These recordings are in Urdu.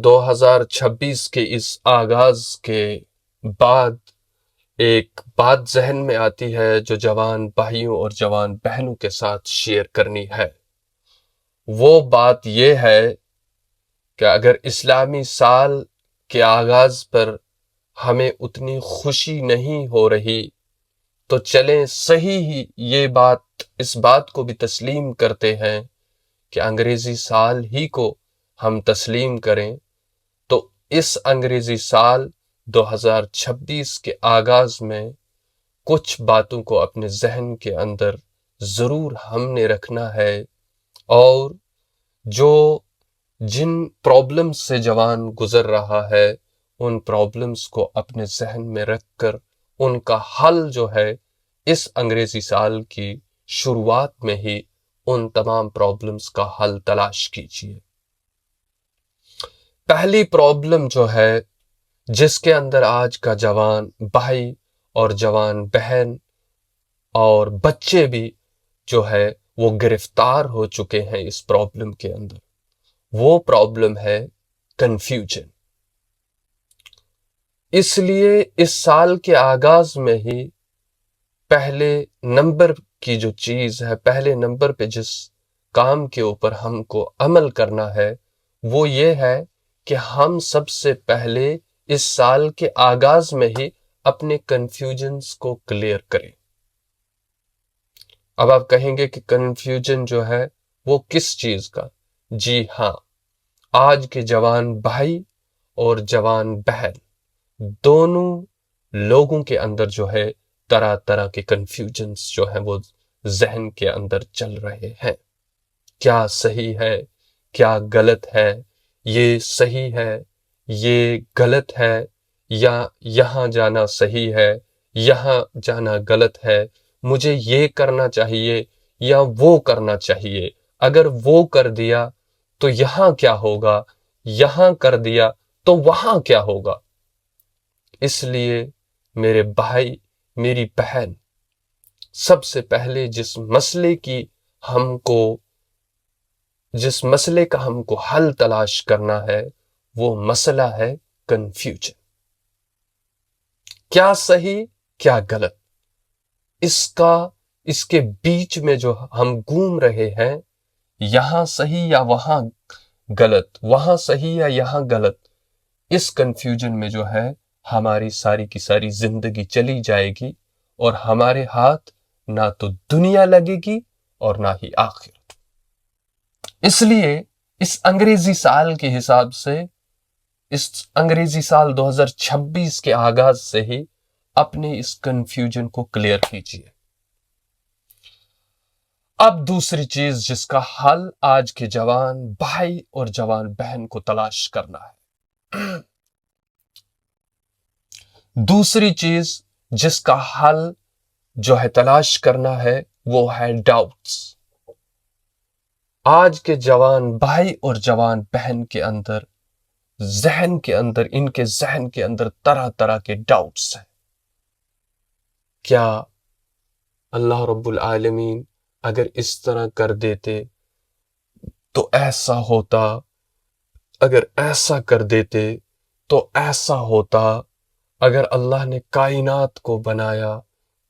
2026 کے اس آغاز کے بعد ایک بات ذہن میں آتی ہے جو جوان بھائیوں اور جوان بہنوں کے ساتھ شیئر کرنی ہے۔ وہ بات یہ ہے کہ اگر اسلامی سال کے آغاز پر ہمیں اتنی خوشی نہیں ہو رہی تو چلیں صحیح ہی اس بات کو بھی تسلیم کرتے ہیں کہ انگریزی سال ہی کو ہم تسلیم کریں تو اس انگریزی سال 2026 کے آغاز میں کچھ باتوں کو اپنے ذہن کے اندر ضرور ہم نے رکھنا ہے، اور جن پرابلمز سے جوان گزر رہا ہے ان پرابلمز کو اپنے ذہن میں رکھ کر ان کا حل جو ہے اس انگریزی سال کی شروعات میں ہی ان تمام پرابلمز کا حل تلاش کیجیے۔ پہلی پرابلم جو ہے جس کے اندر آج کا جوان بھائی اور جوان بہن اور بچے بھی جو ہے وہ گرفتار ہو چکے ہیں اس پرابلم کے اندر، وہ پرابلم ہے کنفیوژن۔ اس لیے اس سال کے آغاز میں ہی پہلے نمبر کی جو چیز ہے، پہلے نمبر پہ جس کام کے اوپر ہم کو عمل کرنا ہے وہ یہ ہے کہ ہم سب سے پہلے اس سال کے آغاز میں ہی اپنے کنفیوژنز کو کلیئر کریں۔ اب آپ کہیں گے کہ کنفیوژن جو ہے وہ کس چیز کا؟ جی ہاں، آج کے جوان بھائی اور جوان بہن دونوں لوگوں کے اندر جو ہے طرح طرح کے کنفیوژنز جو ہیں وہ ذہن کے اندر چل رہے ہیں۔ کیا صحیح ہے، کیا غلط ہے، یہ صحیح ہے، یہ غلط ہے، یا یہاں جانا صحیح ہے، یہاں جانا غلط ہے، مجھے یہ کرنا چاہیے یا وہ کرنا چاہیے، اگر وہ کر دیا تو یہاں کیا ہوگا، یہاں کر دیا تو وہاں کیا ہوگا۔ اس لیے میرے بھائی، میری بہن، سب سے پہلے جس مسئلے کا ہم کو حل تلاش کرنا ہے وہ مسئلہ ہے کنفیوژن۔ کیا صحیح، کیا غلط، اس کے بیچ میں جو ہم گھوم رہے ہیں، یہاں صحیح یا وہاں غلط، وہاں صحیح یا یہاں غلط، اس کنفیوژن میں جو ہے ہماری ساری کی ساری زندگی چلی جائے گی اور ہمارے ہاتھ نہ تو دنیا لگے گی اور نہ ہی آخرت۔ اس لیے اس انگریزی سال کے حساب سے، اس انگریزی سال 2026 کے آغاز سے ہی اپنے اس کنفیوژن کو کلیئر کیجیے۔ اب دوسری چیز جس کا حل آج کے جوان بھائی اور جوان بہن کو تلاش کرنا ہے، دوسری چیز جس کا حل جو ہے تلاش کرنا ہے وہ ہے ڈاؤٹس۔ آج کے جوان بھائی اور جوان بہن کے اندر ان کے ذہن کے اندر طرح طرح کے ڈاؤٹس ہیں۔ کیا اللہ رب العالمین اگر اس طرح کر دیتے تو ایسا ہوتا، اگر ایسا کر دیتے تو ایسا ہوتا، اگر اللہ نے کائنات کو بنایا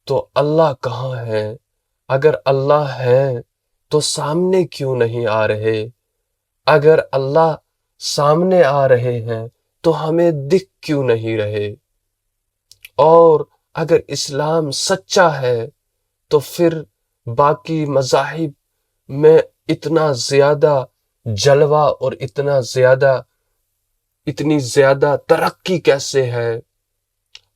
تو اللہ کہاں ہے، اگر اللہ ہے تو سامنے کیوں نہیں آ رہے، اگر اللہ سامنے آ رہے ہیں تو ہمیں دکھ کیوں نہیں رہے، اور اگر اسلام سچا ہے تو پھر باقی مذاہب میں اتنا زیادہ جلوہ اور اتنی زیادہ ترقی کیسے ہے،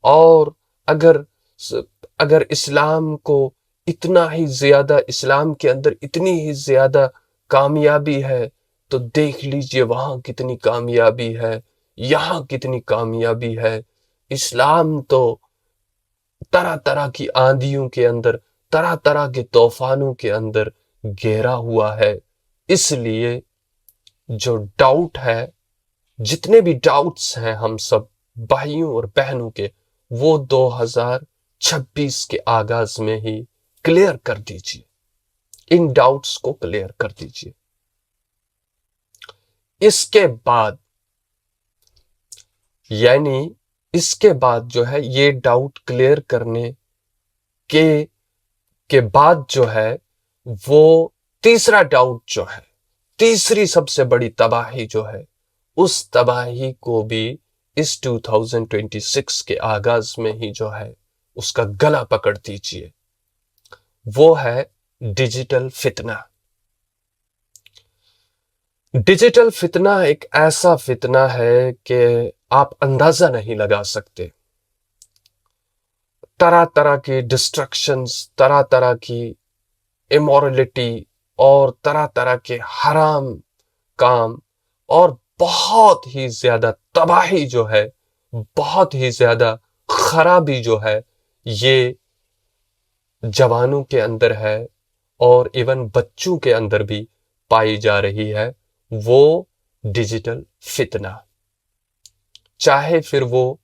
اور اگر اسلام کو اتنا ہی زیادہ، اسلام کے اندر اتنی ہی زیادہ کامیابی ہے تو دیکھ لیجئے وہاں کتنی کامیابی ہے، یہاں کتنی کامیابی ہے۔ اسلام تو طرح طرح کی آندھیوں کے اندر، طرح طرح کے طوفانوں کے اندر گھیرا ہوا ہے۔ اس لیے جو ڈاؤٹ ہے، جتنے بھی ڈاؤٹس ہیں ہم سب بھائیوں اور بہنوں کے، وہ 2026 کے آغاز میں ہی کلیئر کر دیجیے، ان ڈاؤٹس کو کلیئر کر دیجیے۔ اس کے بعد یعنی اس کے بعد جو ہے یہ ڈاؤٹ کلیئر کرنے کے بعد جو ہے وہ تیسرا ڈاؤٹ جو ہے، تیسری سب سے بڑی تباہی جو ہے، اس تباہی کو بھی اس 2026 کے آغاز میں ہی جو ہے اس کا گلا پکڑ دیجئے، وہ ہے ڈیجیٹل فتنہ۔ ڈیجیٹل فتنہ ایک ایسا فتنہ ہے کہ آپ اندازہ نہیں لگا سکتے۔ طرح طرح کی ڈسٹرکشنز، طرح طرح کی امورلٹی اور طرح طرح کے حرام کام اور بہت ہی زیادہ تباہی جو ہے، بہت ہی زیادہ خرابی جو ہے، یہ جوانوں کے اندر ہے اور ایون بچوں کے اندر بھی پائی جا رہی ہے، وہ ڈیجیٹل فتنہ۔ چاہے پھر وہ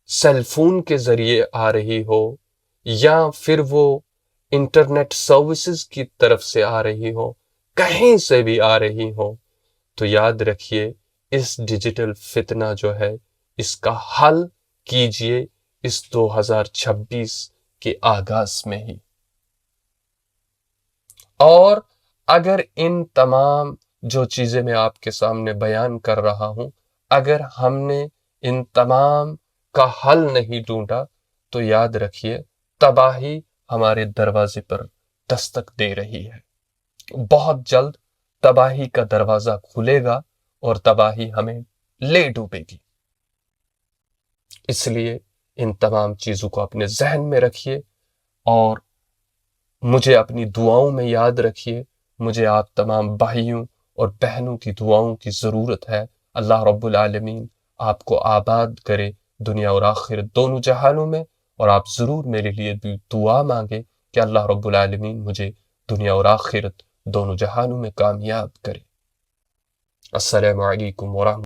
سیل فون کے ذریعے آ رہی ہو یا پھر وہ انٹرنیٹ سروسز کی طرف سے آ رہی ہو، کہیں سے بھی آ رہی ہو، تو یاد رکھیے اس ڈیجیٹل فتنہ جو ہے اس کا حل کیجئے اس 2026 کے آغاز میں ہی۔ اور اگر ان تمام جو چیزیں میں آپ کے سامنے بیان کر رہا ہوں، اگر ہم نے ان تمام کا حل نہیں ڈھونڈا تو یاد رکھیے تباہی ہمارے دروازے پر دستک دے رہی ہے۔ بہت جلد تباہی کا دروازہ کھلے گا اور تباہی ہمیں لے ڈوبے گی۔ اس لیے ان تمام چیزوں کو اپنے ذہن میں رکھیے اور مجھے اپنی دعاؤں میں یاد رکھیے۔ مجھے آپ تمام بھائیوں اور بہنوں کی دعاؤں کی ضرورت ہے۔ اللہ رب العالمین آپ کو آباد کرے دنیا اور آخرت دونوں جہانوں میں، اور آپ ضرور میرے لیے بھی دعا مانگے کہ اللہ رب العالمین مجھے دنیا اور آخرت دونوں جہانوں میں کامیاب کرے۔ السلام علیکم ورحمۃ